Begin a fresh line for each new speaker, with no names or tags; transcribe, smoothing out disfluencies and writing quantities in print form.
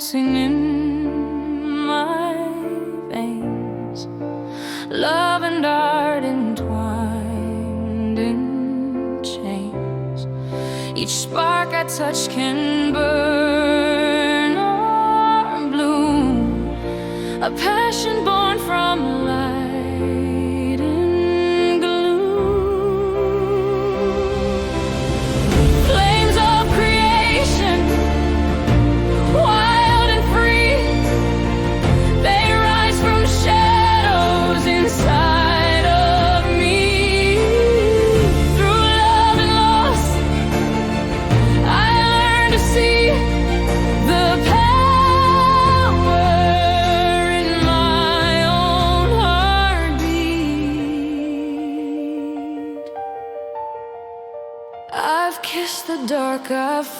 dancing in my veins, love and art entwined in chains. Each spark I touch can burn or bloom, a passion born from light and gloom. Flames of creation, wild and free, they rise from shadows inside of me. Through love and loss, I learn to see the power in my own heartbeat. I've kissed the dark, I've